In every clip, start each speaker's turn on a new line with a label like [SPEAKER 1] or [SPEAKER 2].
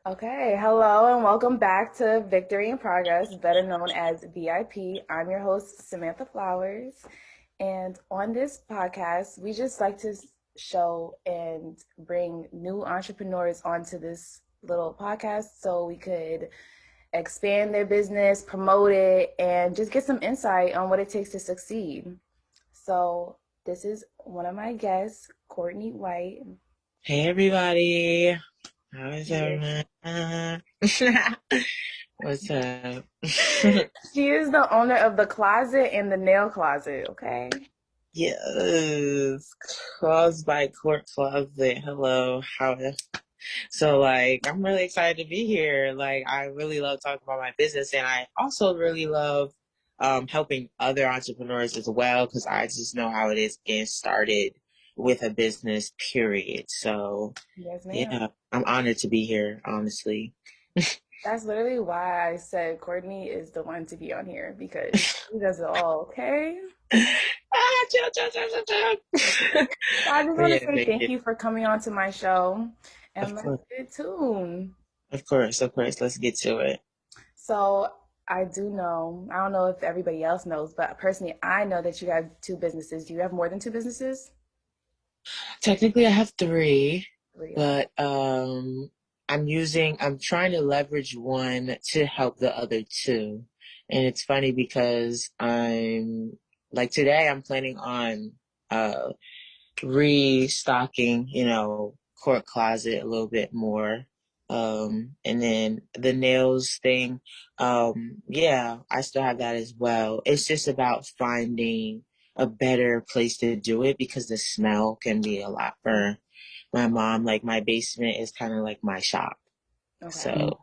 [SPEAKER 1] Okay, hello and welcome back to Victory in Progress, better known as VIP. I'm your host, Samantha Flowers. And on this podcast, we just like to show and bring new entrepreneurs onto this little podcast so we could expand their business, promote it, and just get some insight on what it takes to succeed. So, this is one of my guests, Courtney Whyte.
[SPEAKER 2] Hey everybody, how is
[SPEAKER 1] Yes.
[SPEAKER 2] everyone? What's up?
[SPEAKER 1] She is the owner of the closet and the nail closet, okay?
[SPEAKER 2] Yes, Claws by Court Closet. Hello, so I'm really excited to be here. I really love talking about my business, and I also really love helping other entrepreneurs as well because I just know how it is getting started with a business. Period. So
[SPEAKER 1] Yes, ma'am.
[SPEAKER 2] yeah, I'm honored to be here. Honestly.
[SPEAKER 1] That's literally why I said Courtney is the one to be on here because she does it all, okay?
[SPEAKER 2] Chill, chill, chill, chill, chill.
[SPEAKER 1] So I just
[SPEAKER 2] But
[SPEAKER 1] want to
[SPEAKER 2] yeah,
[SPEAKER 1] say
[SPEAKER 2] thank
[SPEAKER 1] thank
[SPEAKER 2] you.
[SPEAKER 1] you for coming on to my show and
[SPEAKER 2] Of
[SPEAKER 1] let's
[SPEAKER 2] course,
[SPEAKER 1] get tuned.
[SPEAKER 2] of course, of course. Let's get to it.
[SPEAKER 1] So I do know, I don't know if everybody else knows, but personally, I know that you have two businesses. Do you have more than two businesses?
[SPEAKER 2] Technically, I have three,
[SPEAKER 1] Three, okay.
[SPEAKER 2] but I'm trying to leverage one to help the other two. And it's funny because today I'm planning on uh restocking, court closet a little bit more. And then the nails thing, yeah, I still have that as well. It's just about finding a better place to do it because the smell can be a lot for my mom. Like my basement is kind of like my shop.
[SPEAKER 1] Okay.
[SPEAKER 2] So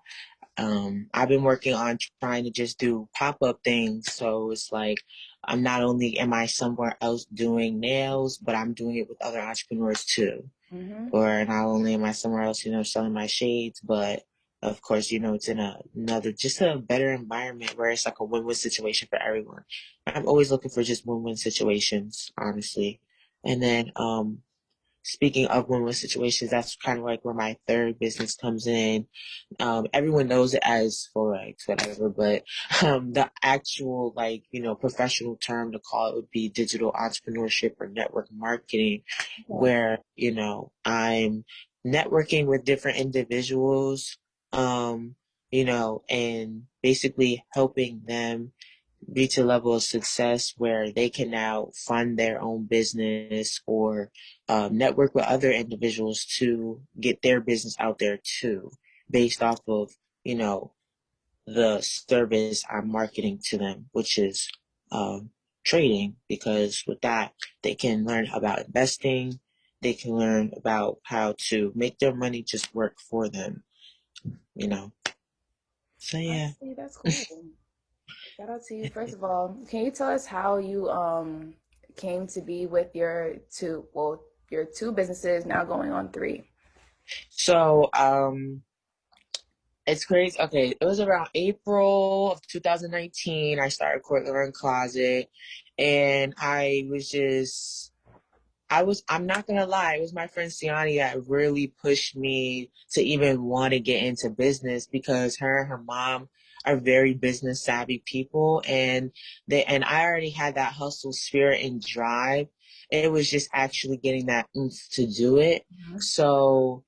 [SPEAKER 2] I've been working on trying to just do pop-up things. So it's like I'm not only am I somewhere else doing nails, but I'm doing it with other entrepreneurs too.
[SPEAKER 1] Mm-hmm.
[SPEAKER 2] Or not only am I somewhere else, selling my shades, but of course, it's in another, just a better environment where it's like a win-win situation for everyone. I'm always looking for just win-win situations, honestly. And then, speaking of win-win situations, that's kind of like where my third business comes in. Everyone knows it as Forex, whatever, but the actual professional term to call it would be digital entrepreneurship or network marketing,
[SPEAKER 1] Okay.
[SPEAKER 2] where, I'm networking with different individuals, and basically helping them reach a level of success where they can now fund their own business or network with other individuals to get their business out there too, based off of, you know, the service I'm marketing to them, which is trading, because with that, they can learn about investing, they can learn about how to make their money just work for them, you know. So yeah.
[SPEAKER 1] Honestly, that's cool. Shout out to you. First of all, can you tell us how you came to be with your two businesses now going on three?
[SPEAKER 2] So it's crazy. Okay, it was around April of 2019. I started Courtney Closet, and I'm not gonna lie, it was my friend Siani that really pushed me to even want to get into business because her and her mom are very business savvy people, and I already had that hustle spirit and drive. It was just actually getting that oomph to do it.
[SPEAKER 1] Mhm.
[SPEAKER 2] So,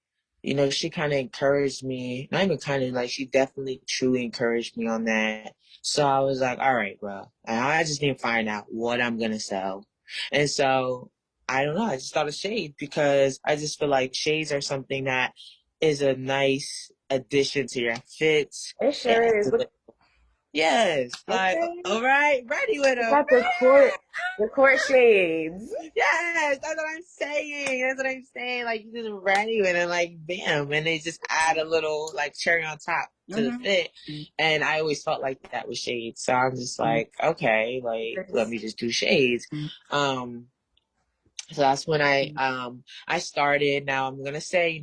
[SPEAKER 2] she kind of encouraged me, not even kind of, like, she definitely truly encouraged me on that. So I was like, all right, bro, I just need to find out what I'm gonna sell. And so I don't know. I just thought of shades because I just feel like shades are something that is a nice addition to your fits.
[SPEAKER 1] It
[SPEAKER 2] It
[SPEAKER 1] sure is.
[SPEAKER 2] adds a little, yes, like,
[SPEAKER 1] Okay.
[SPEAKER 2] all right, ready with
[SPEAKER 1] You
[SPEAKER 2] them.
[SPEAKER 1] got the court shades.
[SPEAKER 2] Yes, that's what I'm saying. That's what I'm saying. Like, you just ready with it, like, bam. And they just add a little, like, cherry on top to the
[SPEAKER 1] Mm-hmm.
[SPEAKER 2] fit. And I always felt like that with shades. So I'm just like, okay, like, let me just do shades. Um, So that's when I started. Now I'm gonna say,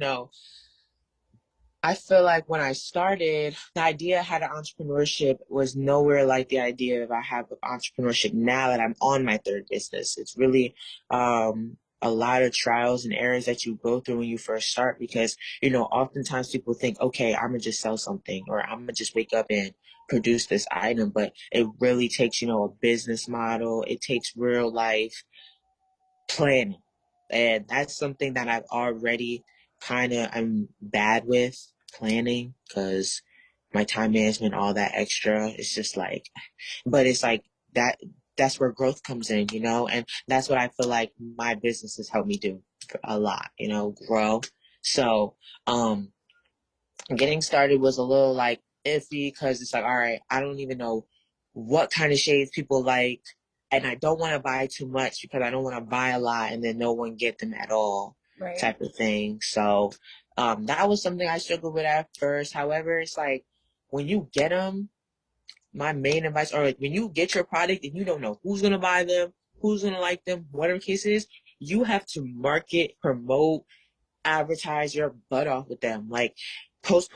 [SPEAKER 2] I feel like when I started, the idea I had of entrepreneurship was nowhere like the idea that I have of entrepreneurship now that I'm on my third business. It's really a lot of trials and errors that you go through when you first start because, oftentimes people think, okay, I'm gonna just sell something or I'm gonna just wake up and produce this item, but it really takes, a business model. It takes real life planning. And that's something that I've already I'm bad with planning because my time management, all that extra, it's just like, but it's like that, that's where growth comes in, and that's what I feel like my business has helped me do a lot, grow. So, um, getting started was a little like iffy because it's like, all right, I don't even know what kind of shades people like, and I don't want to buy too much because I don't want to buy a lot and then no one get them at all,
[SPEAKER 1] Right.
[SPEAKER 2] type of thing. So, that was something I struggled with at first. However, it's like when you get them, my main advice, or like when you get your product and you don't know who's gonna buy them, who's gonna like them, whatever the case is, you have to market, promote, advertise your butt off with them. Like post,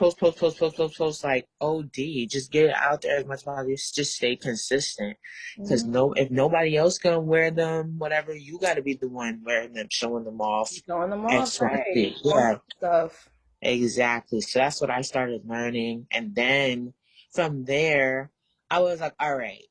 [SPEAKER 2] like OD. Just get it out there as much as possible. Just stay consistent. Because
[SPEAKER 1] Hmm.
[SPEAKER 2] if nobody else gonna wear them, whatever, you gotta be the one wearing them, showing them off.
[SPEAKER 1] Showing them off,
[SPEAKER 2] X, Y,
[SPEAKER 1] right?
[SPEAKER 2] Z.
[SPEAKER 1] On
[SPEAKER 2] Yeah,
[SPEAKER 1] stuff.
[SPEAKER 2] exactly. So that's what I started learning. And then from there, I was like, all right,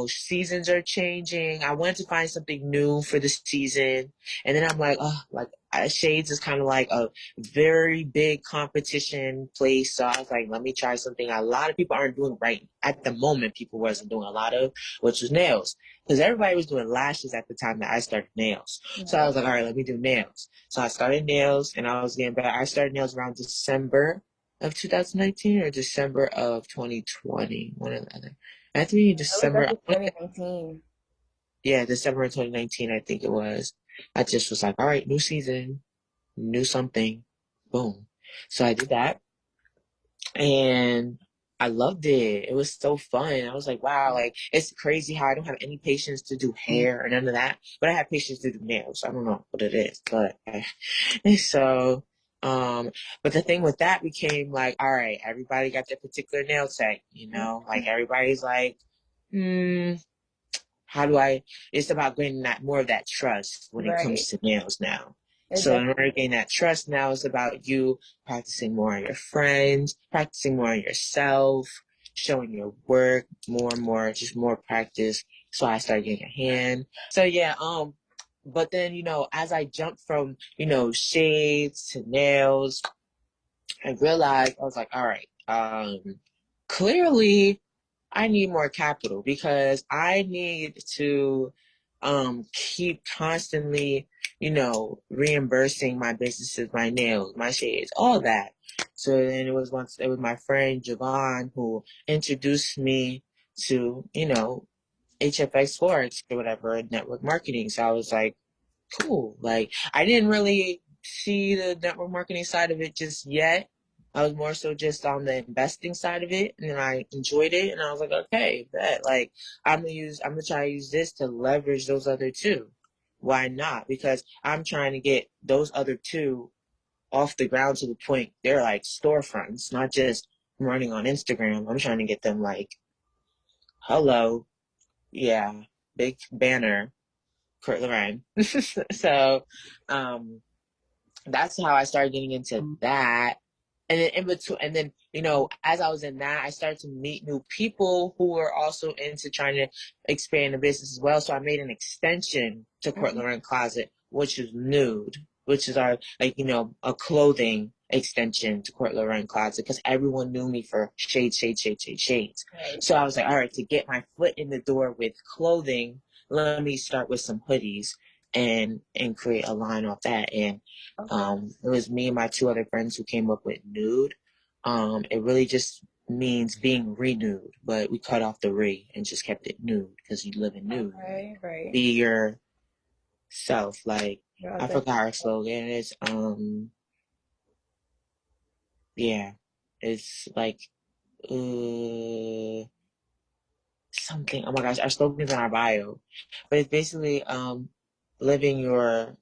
[SPEAKER 2] seasons are changing. I wanted to find something new for the season. And then I'm like, oh, like Shades is kind of like a very big competition place. So I was like, let me try something a lot of people aren't doing right at the moment. People wasn't doing a lot of, which was nails. Because everybody was doing lashes at the time that I started nails. So I
[SPEAKER 1] Right.
[SPEAKER 2] was like, all right, let me do nails. So I started nails and I was getting better. I started nails around December of 2019 or December of 2020, one or the other. I think
[SPEAKER 1] It was
[SPEAKER 2] December,
[SPEAKER 1] definitely 2019.
[SPEAKER 2] yeah, December of 2019, I think it was. I just was like, all right, new season, new something, boom. So I did that and I loved it. It was so fun. I was like, wow, like it's crazy how I don't have any patience to do hair or none of that, but I have patience to do nails. I don't know what it is, but so, um, but the thing with that became like, all right, everybody got their particular nail tech, like everybody's like, hmm, how do I, it's about getting that more of that trust when it
[SPEAKER 1] Right.
[SPEAKER 2] comes to nails now.
[SPEAKER 1] It
[SPEAKER 2] So in order
[SPEAKER 1] definitely.
[SPEAKER 2] to gain that trust now, it's about you practicing more on your friends, practicing more on yourself, showing your work more and more, just more practice. So I started getting a hand. So yeah, but then, as I jumped from, shades to nails, I realized I was like, all right, clearly I need more capital because I need to keep constantly, reimbursing my businesses, my nails, my shades, all that. So then it was my friend Javon who introduced me to, HFX Forex or whatever, network marketing. So I was like, cool. Like I didn't really see the network marketing side of it just yet. I was more so just on the investing side of it, and then I enjoyed it, and I was like, okay, bet. Like I'm gonna try to use this to leverage those other two. Why not? Because I'm trying to get those other two off the ground to the point they're like storefronts, not just running on Instagram. I'm trying to get them like, hello, yeah, big banner, Kurt Lorraine. So, um, that's how I started getting into that. And then in between, and then as I was in that, I started to meet new people who were also into trying to expand the business as well. So I made an extension to Court
[SPEAKER 1] Mhm.
[SPEAKER 2] Lorraine Closet, which is nude, which is our like a clothing extension to Court Lorraine Closet because everyone knew me for shades.
[SPEAKER 1] Right.
[SPEAKER 2] So I was like, all right, to get my foot in the door with clothing, let me start with some hoodies and create a line off that. And
[SPEAKER 1] Okay.
[SPEAKER 2] it was me and my two other friends who came up with nude. It really just means being renewed, but we cut off the re and just kept it nude because you live in nude.
[SPEAKER 1] Okay. Right.
[SPEAKER 2] Be yourself. Like
[SPEAKER 1] You're
[SPEAKER 2] I
[SPEAKER 1] authentic.
[SPEAKER 2] forgot our slogan is yeah. It's like uh something. Oh my gosh, our slogan's in our bio. But it's basically living your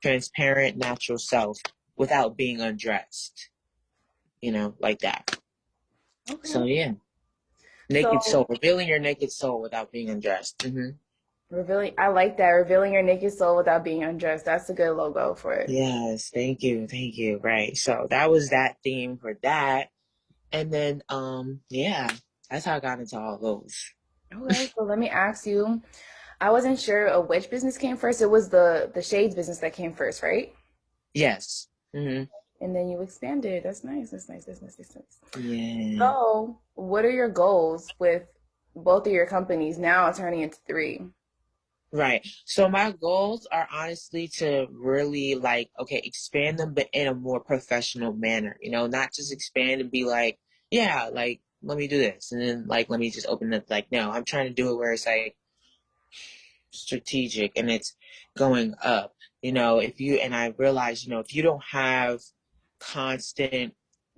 [SPEAKER 2] transparent natural self without being undressed. Like that.
[SPEAKER 1] Okay.
[SPEAKER 2] So yeah, naked
[SPEAKER 1] So
[SPEAKER 2] soul, revealing your naked soul without being undressed.
[SPEAKER 1] Revealing, I like that. Revealing your naked soul without being undressed. That's a good logo for it.
[SPEAKER 2] Yes, thank you, thank you. Right. So that was that theme for that. And then yeah, that's how I got into all those.
[SPEAKER 1] Okay, so let me ask you. I wasn't sure of which business came first. It was the shades business that came first, right?
[SPEAKER 2] Yes. Hmm.
[SPEAKER 1] And then you expanded. That's nice. That's nice. That's nice. That's nice.
[SPEAKER 2] Yeah.
[SPEAKER 1] So, what are your goals with both of your companies now turning into three?
[SPEAKER 2] Right. So my goals are honestly to really like, okay, expand them, but in a more professional manner, not just expand and be like, yeah, like, let me do this. And then like, let me just open it. Like, no, I'm trying to do it where it's like, strategic and it's going up. If you and I realize, if you don't have constant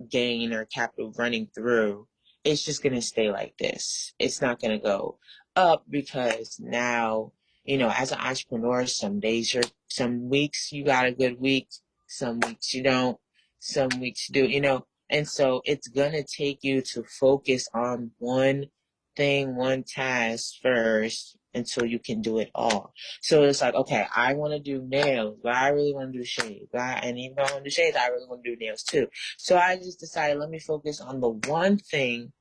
[SPEAKER 2] gain or capital running through, it's just going to stay like this. It's not going to go up because now, as an entrepreneur, some weeks you got a good week, some weeks you don't, some weeks you do. And so it's going to take you to focus on one thing, one task first until you can do it all. So it's like, okay, I want to do nails, but I really want to do shades. And even though I want to do shades, I really want to do nails too. So I just decided, let me focus on the one thing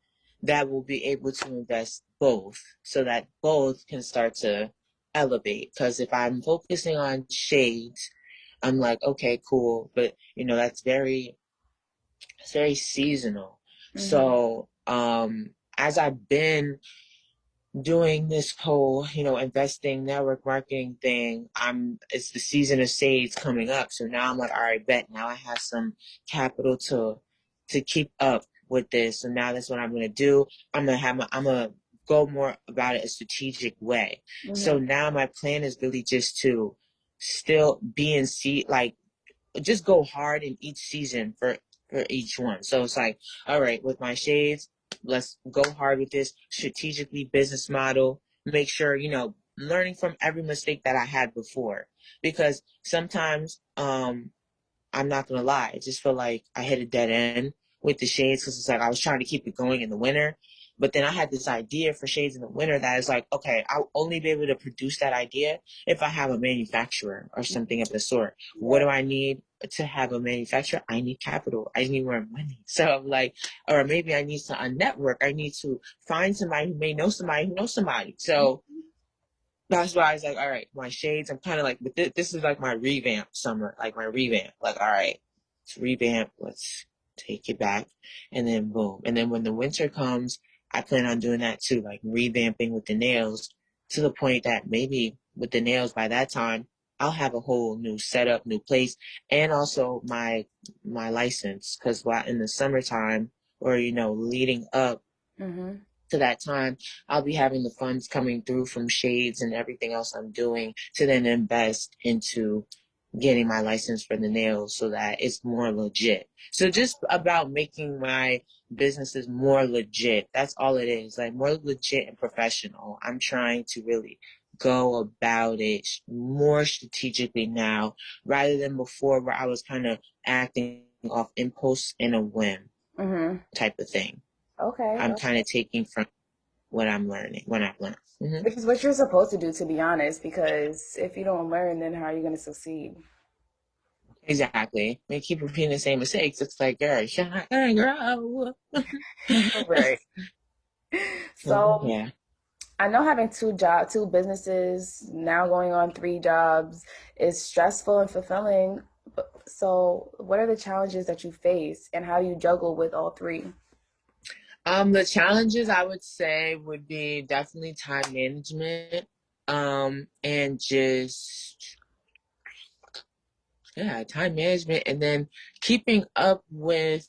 [SPEAKER 2] that will be able to invest both so that both can start to elevate. Because if I'm focusing on shades, I'm like, okay, cool. But, it's very seasonal.
[SPEAKER 1] Mm-hmm.
[SPEAKER 2] So, as I've been doing this whole, investing network marketing thing, it's the season of sage coming up. So now I'm like, all right, bet now I have some capital to keep up with this. So now that's what I'm gonna do. I'm gonna go more about it a strategic way. So
[SPEAKER 1] Mm-hmm.
[SPEAKER 2] now my plan is really just to still be in seat like just go hard in each season for each one. So it's like, all right, with my shades, let's go hard with this strategically business model. Make sure learning from every mistake that I had before, because sometimes I'm not gonna lie. I just feel like I hit a dead end with the shades because it's like I was trying to keep it going in the winter, but then I had this idea for shades in the winter that is like, okay, I'll only be able to produce that idea if I have a manufacturer or something of the sort. What
[SPEAKER 1] Right.
[SPEAKER 2] do I need to have a manufacturer? I need capital. I need more money. So I'm like, or maybe I need a network. I need to find somebody who may know somebody who knows somebody. So that's why I was like, all right, my shades. I'm kind of like, but this is like my revamp summer, like my revamp. Like, all right, let's revamp. Let's take it back, and then boom. And then when the winter comes, I plan on doing that too, like revamping with the nails to the point that maybe with the nails by that time, I'll have a whole new setup, new place, and also my license. Because while in the summertime or leading up
[SPEAKER 1] Mm-hmm.
[SPEAKER 2] to that time, I'll be having the funds coming through from shades and everything else I'm doing to then invest into getting my license for the nails so that it's more legit. So just about making my businesses more legit. That's all it is. Like more legit and professional. I'm trying to really go about it more strategically now rather than before where I was kind of acting off impulse and a whim
[SPEAKER 1] Mm-hmm.
[SPEAKER 2] type of thing.
[SPEAKER 1] Okay.
[SPEAKER 2] I'm kind of taking from what I've learned. Hmm.
[SPEAKER 1] Which is what you're supposed to do, to be honest, because if you don't learn, then how are you going to succeed?
[SPEAKER 2] Exactly. They keep repeating the same mistakes. It's like, girl, shut up, grow.
[SPEAKER 1] Right.
[SPEAKER 2] So,
[SPEAKER 1] So
[SPEAKER 2] yeah.
[SPEAKER 1] I know having two businesses, now going on three jobs is stressful and fulfilling. So what are the challenges that you face and how do you juggle with all three?
[SPEAKER 2] The challenges I would say would be definitely time management. And just yeah, time management, and then keeping up with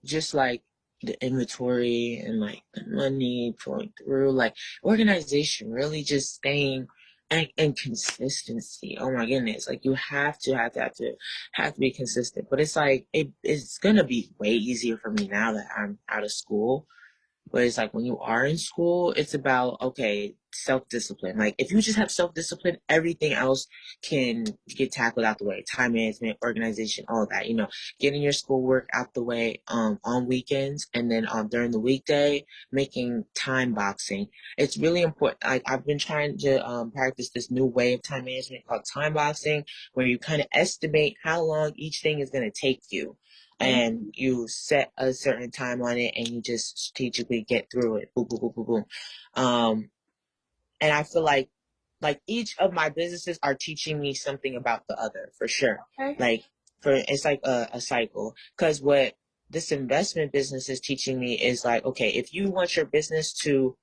[SPEAKER 2] just like the inventory and like the money flowing through, like organization, really just staying and consistency. Oh my goodness, like you have to be consistent. But it's like it's gonna be way easier for me now that I'm out of school But it's like when you are in school, it's about, okay, self discipline. Like if you just have self discipline, everything else can get tackled out the way. Time management, organization, all of that. Getting your schoolwork out the way on weekends, and then during the weekday, making time boxing. It's really important. I've been trying to practice this new way of time management called time boxing, where you kind of estimate how long each thing is going to take you, and
[SPEAKER 1] Oh,
[SPEAKER 2] you set a certain time on it, and you just strategically get through it. Boom, boom, boom, boom, boom. And I feel like each of my businesses are teaching me something about the other for sure.
[SPEAKER 1] okay.
[SPEAKER 2] Like it's like a cycle. Because what this investment business is teaching me is like, okay, if you want your business to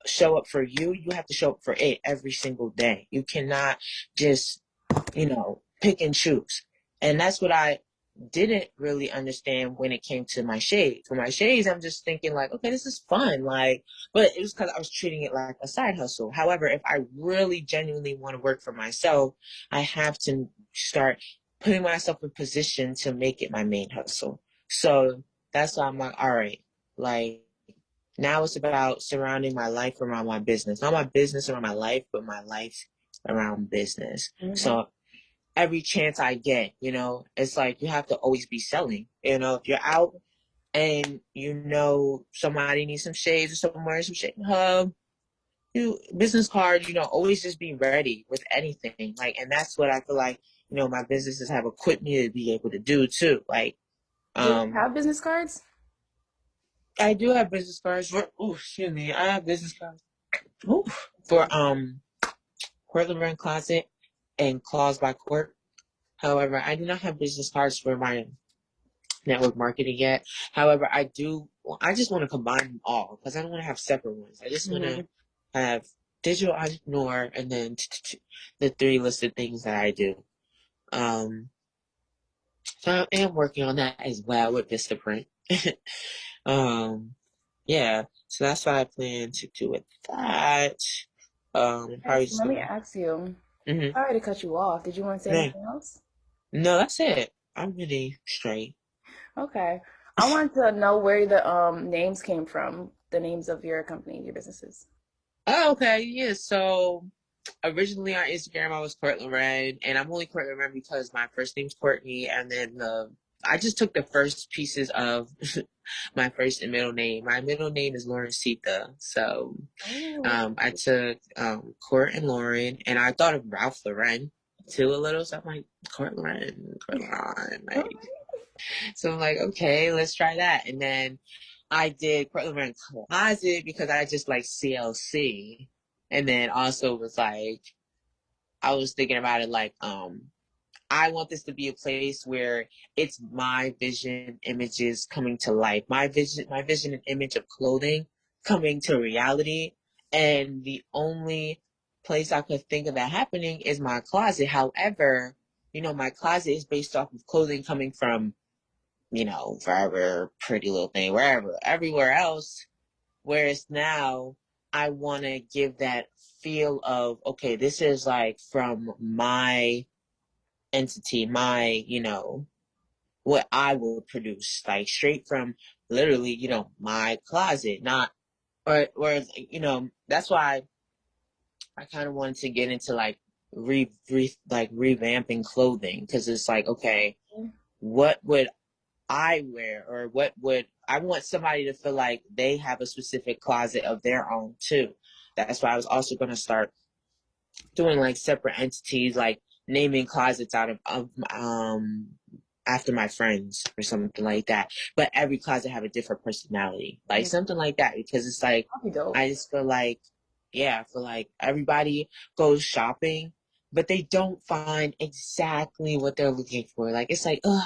[SPEAKER 2] show up for you, you have to show up for it every single day. You cannot just pick and choose. And that's what I didn't really understand when it came to my shades. For my shades, I'm just thinking like, okay, this is fun. Like, but it was because I was treating it like a side hustle. However, if I really genuinely want to work for myself, I have to start putting myself in position to make it my main hustle. So that's why I'm like, all right, like now it's about surrounding my life around my business. Not my business around my life, but my life around business.
[SPEAKER 1] Hmm.
[SPEAKER 2] So every chance I get, it's like you have to always be selling. If you're out and somebody needs some shades or someone wearing some shade you business card, always just be ready with anything. Like, and that's what I feel like, my businesses have equipped me to be able to do too. Like,
[SPEAKER 1] Do you
[SPEAKER 2] um,
[SPEAKER 1] have business cards?
[SPEAKER 2] I do have business cards for, oh, excuse me, I have business cards ooh,
[SPEAKER 1] That's
[SPEAKER 2] for,
[SPEAKER 1] good.
[SPEAKER 2] Portland Rent Closet and Claws by Court. However, I do not have business cards for my network marketing yet. However, I just want to combine them all because I don't want to have separate ones. I just want to
[SPEAKER 1] Hmm.
[SPEAKER 2] have digital entrepreneur and then the three listed things that I do. Um, so I am working on that as well with Vistaprint. um, yeah, so that's what I plan to do with that.
[SPEAKER 1] Okay,
[SPEAKER 2] Probably
[SPEAKER 1] so
[SPEAKER 2] just
[SPEAKER 1] let me
[SPEAKER 2] gonna.
[SPEAKER 1] ask you.
[SPEAKER 2] Mm-hmm.
[SPEAKER 1] Sorry to cut you off. Did you want to say
[SPEAKER 2] Yeah.
[SPEAKER 1] anything else?
[SPEAKER 2] No, that's it. I'm really straight.
[SPEAKER 1] Okay. I wanted to know where the names came from, the names of your company, your businesses.
[SPEAKER 2] Oh, okay. Yeah. So originally on Instagram, I was Courtney Red, and I'm only Courtney Red because my first name's Courtney, and then I just took the first pieces of my first and middle name. My middle name is Lauren Sita, so
[SPEAKER 1] Oh,
[SPEAKER 2] I took Court and Lauren, and I thought of Ralph Lauren too a little. So I'm like Court Lauren, Court Lauren,
[SPEAKER 1] okay.
[SPEAKER 2] like so I'm like, okay, let's try that. And then I did Portland Closet because I just like CLC. And then also was like, I was thinking about it like, I want this to be a place where it's my vision images coming to life. My vision and image of clothing coming to reality. And the only place I could think of that happening is my closet. However, my closet is based off of clothing coming from Forever, Pretty Little Thing, wherever, everywhere else. Whereas now I want to give that feel of, okay, this is like from my entity, what I will produce, like straight from literally, my closet, not, or, that's why I kind of wanted to get into like like revamping clothing because it's like, okay, what would I wear or what would I want somebody to feel like they have a specific closet of their own too. That's why I was also going to start doing like separate entities, like naming closets out of after my friends or something like that. But every closet have a different personality, like
[SPEAKER 1] Mm,
[SPEAKER 2] something like that, because it's like
[SPEAKER 1] that'd be dope.
[SPEAKER 2] I just feel like, yeah, I feel like everybody goes shopping, but they don't find exactly what they're looking for. Like it's like, oh,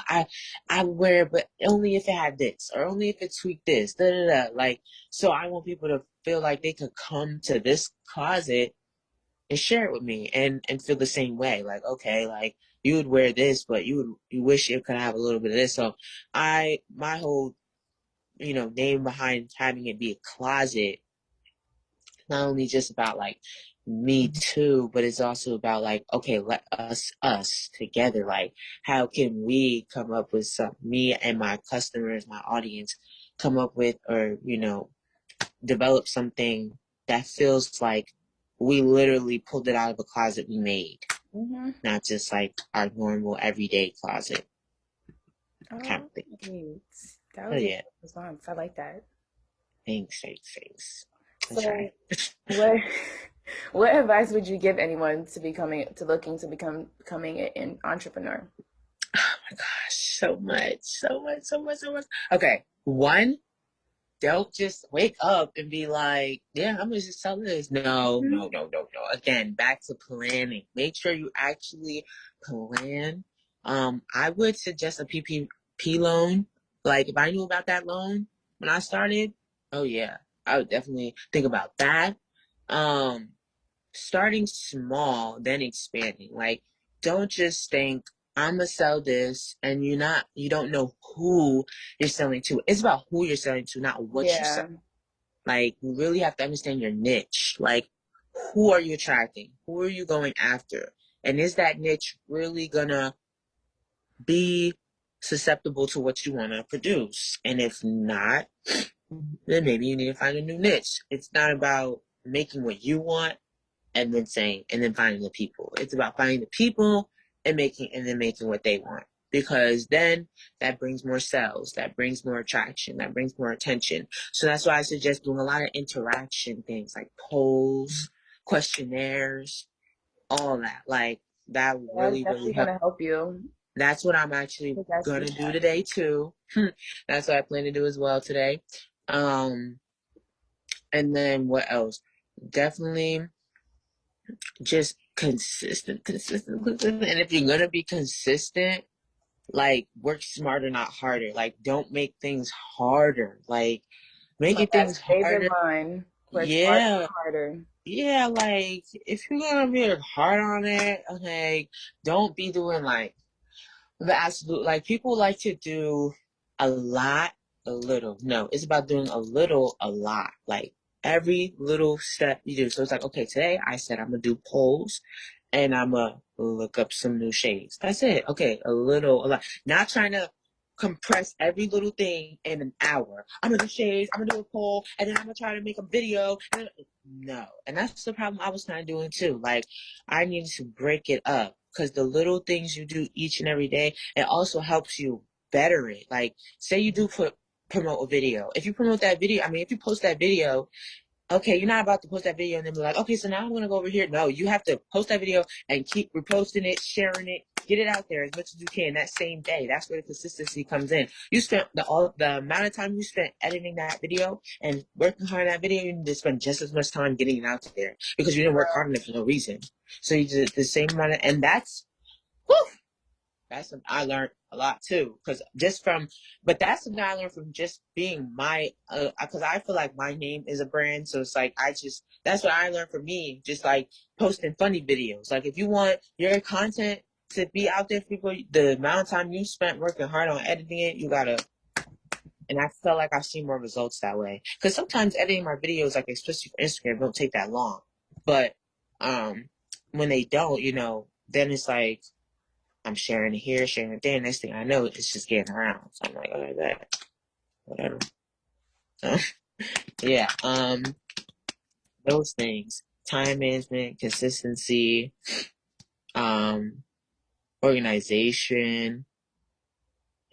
[SPEAKER 2] I wear, but only if it had this, or only if it tweaked this, da da da. Like, so I want people to feel like they could come to this closet and share it with me and feel the same way. Like, okay, like you would wear this, but you wish you could have a little bit of this. So my whole, name behind having it be a closet, not only just about like me too, but it's also about like, okay, let us together. Like, how can we come up with some me and my customers, my audience come up with or, develop something that feels like we literally pulled it out of a closet we made,
[SPEAKER 1] Mm-hmm.
[SPEAKER 2] not just like our normal everyday closet kind
[SPEAKER 1] Oh,
[SPEAKER 2] of thing.
[SPEAKER 1] great. That
[SPEAKER 2] Oh
[SPEAKER 1] was a
[SPEAKER 2] yeah,
[SPEAKER 1] good response. I like that.
[SPEAKER 2] thanks. I
[SPEAKER 1] So,
[SPEAKER 2] try.
[SPEAKER 1] what what advice would you give anyone to looking to becoming an entrepreneur?
[SPEAKER 2] Oh my gosh, so much. Okay, one, don't just wake up and be like, yeah, I'm gonna just sell this.
[SPEAKER 1] Mhm.
[SPEAKER 2] No. Again, back to planning. Make sure you actually plan. I would suggest a PPP loan. Like if I knew about that loan when I started, oh yeah, I would definitely think about that. Um, Starting small, then expanding. Like, don't just think I'm gonna sell this, and you don't know who you're selling to. It's about who you're selling to, not what you sell.
[SPEAKER 1] Yeah,
[SPEAKER 2] Like, you really have to understand your niche. Like, who are you attracting? Who are you going after? And is that niche really gonna be susceptible to what you want to produce? And if not, then maybe you need to find a new niche. It's not about making what you want and then finding the people. It's about finding the people and then making what they want. Because then that brings more sales, that brings more attraction, that brings more attention. So that's why I suggest doing a lot of interaction things like polls, questionnaires, all that. Like that
[SPEAKER 1] that's
[SPEAKER 2] really
[SPEAKER 1] definitely
[SPEAKER 2] help.
[SPEAKER 1] gonna help you.
[SPEAKER 2] That's what I'm actually
[SPEAKER 1] Because that's
[SPEAKER 2] gonna do today too. That's what I plan to do as well today. Um, and then what else? Definitely just consistent. And if you're gonna be consistent, like work smarter, not harder. Like don't make things harder. Like
[SPEAKER 1] like
[SPEAKER 2] making
[SPEAKER 1] that
[SPEAKER 2] things
[SPEAKER 1] favorite
[SPEAKER 2] harder.
[SPEAKER 1] line. Work smarter,
[SPEAKER 2] Yeah,
[SPEAKER 1] not harder.
[SPEAKER 2] yeah. Like if you're gonna be hard on it, okay, don't be doing like the absolute. Like people like to do a lot, a little. No, it's about doing a little, a lot. Like every little step you do. So it's like, okay, today I said I'm gonna do polls and I'm gonna look up some new shades. That's it. Okay, a lot. Not trying to compress every little thing in an hour. I'm gonna do shades. I'm gonna do a poll, and then I'm gonna try to make a video. No, and that's the problem I was kind of doing too. Like I needed to break it up because the little things you do each and every day, it also helps you better it. Like say you do promote a video. If you promote that video, I mean, if you post that video, okay, you're not about to post that video and then be like, okay, so now I'm gonna go over here. No, you have to post that video and keep reposting it, sharing it, get it out there as much as you can that same day. That's where the consistency comes in. You spent the amount of time you spent editing that video and working hard on that video, you need to spend just as much time getting it out there because you didn't work hard on it for no reason. So you did the same amount of, and whew, that's something I learned a lot too. But that's something I learned from just being because I feel like my name is a brand. So it's like, that's what I learned from me, just like posting funny videos. Like if you want your content to be out there for people, the amount of time you spent working hard on editing it, and I felt like I've seen more results that way. Because sometimes editing my videos, like especially for Instagram, don't take that long. But um, when they don't, then it's like, I'm sharing it here, sharing it there. Next thing I know, it's just getting around. So I'm like, okay, that, whatever. So, yeah, those things: time management, consistency, um, organization.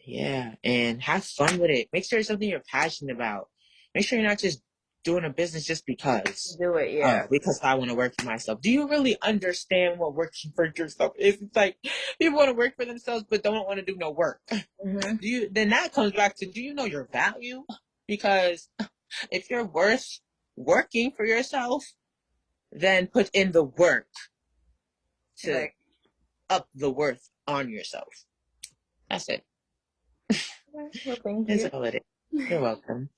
[SPEAKER 2] Yeah, and have fun with it. Make sure it's something you're passionate about. Make sure you're not just doing a business just because.
[SPEAKER 1] Do it,
[SPEAKER 2] Oh,
[SPEAKER 1] yeah.
[SPEAKER 2] because I want to work for myself. Do you really understand what working for yourself is? It's like people want to work for themselves but don't want to do no work.
[SPEAKER 1] Hmm.
[SPEAKER 2] Then that comes back to, do you know your value? Because if you're worth working for yourself, then put in the work to
[SPEAKER 1] Right.
[SPEAKER 2] up the worth on yourself. That's it.
[SPEAKER 1] Well, thank
[SPEAKER 2] That's
[SPEAKER 1] you.
[SPEAKER 2] all it is. You're welcome.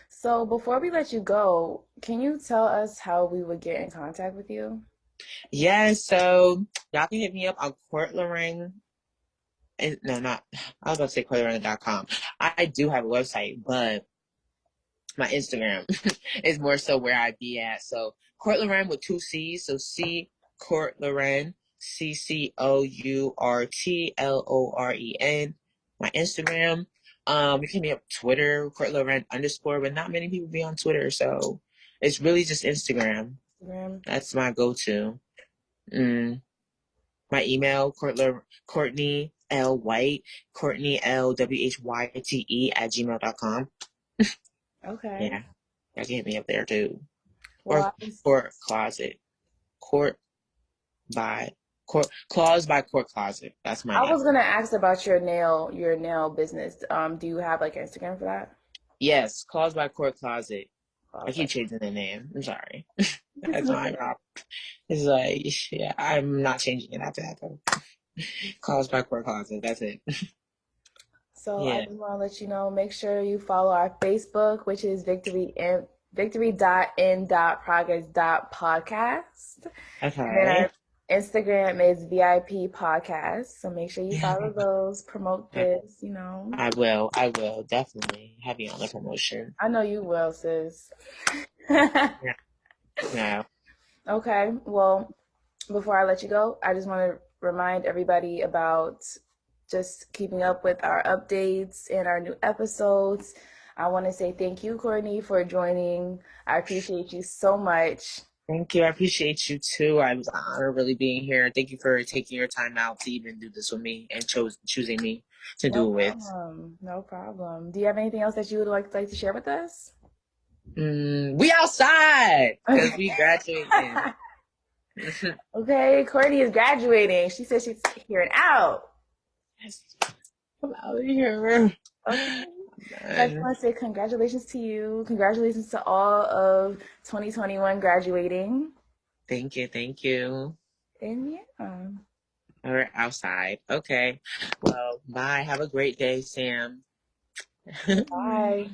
[SPEAKER 1] So before we let you go, can you tell us how we would get in contact with you?
[SPEAKER 2] Yeah, so y'all can hit me up on Court Lorraine. No, not, I was about to say courtlorraine.com. I do have a website, but my Instagram is more so where I be at. So Court Lorraine with two C's. So Court Lorraine, CCOURTLOREN. My Instagram. You can be up Twitter, Court Loren underscore, but not many people be on Twitter, so it's really just Instagram.
[SPEAKER 1] Instagram.
[SPEAKER 2] That's my go-to. Mm. My email, Courtney L White, Courtney L WHYTE at gmail.com.
[SPEAKER 1] Okay.
[SPEAKER 2] Yeah, you can hit me up there too. Or
[SPEAKER 1] Well,
[SPEAKER 2] Court Closet. Court by Court Claws by Court Closet. That's my
[SPEAKER 1] I
[SPEAKER 2] name.
[SPEAKER 1] was gonna ask about your nail business. Do you have like Instagram for that?
[SPEAKER 2] Yes, Claws by Court Closet.
[SPEAKER 1] I
[SPEAKER 2] I
[SPEAKER 1] was
[SPEAKER 2] keep
[SPEAKER 1] like,
[SPEAKER 2] changing the name. I'm sorry.
[SPEAKER 1] it's
[SPEAKER 2] That's my
[SPEAKER 1] okay.
[SPEAKER 2] problem. It's like, yeah, I'm not changing it after that though. Claws by Court Closet. That's it.
[SPEAKER 1] So I
[SPEAKER 2] Yeah.
[SPEAKER 1] just want to let you know, make sure you follow our Facebook, which is victory.in.progress.podcast. And then
[SPEAKER 2] Okay.
[SPEAKER 1] our Instagram is VIP podcast. So make sure you follow those, promote this.
[SPEAKER 2] I will. I will definitely have you on the promotion.
[SPEAKER 1] I know you will, sis.
[SPEAKER 2] Yeah. No.
[SPEAKER 1] Okay, well, before I let you go, I just want to remind everybody about just keeping up with our updates and our new episodes. I want to say thank you, Courtney, for joining. I appreciate you so much.
[SPEAKER 2] Thank you. I appreciate you too. I was honored really being here. Thank you for taking your time out to even do this with me and choosing me to
[SPEAKER 1] No
[SPEAKER 2] do it with.
[SPEAKER 1] problem. No problem. Do you have anything else that you would like to share with us?
[SPEAKER 2] We outside because we graduating.
[SPEAKER 1] Okay, Courtney is graduating. She said she's here and out.
[SPEAKER 2] Yes, I'm out of here.
[SPEAKER 1] Okay. So I just
[SPEAKER 2] Man.
[SPEAKER 1] want to say congratulations to you. Congratulations to all of 2021 graduating.
[SPEAKER 2] Thank you. Thank you.
[SPEAKER 1] And yeah.
[SPEAKER 2] We're outside. Okay. Well, bye. Have a great day, Sam.
[SPEAKER 1] Bye.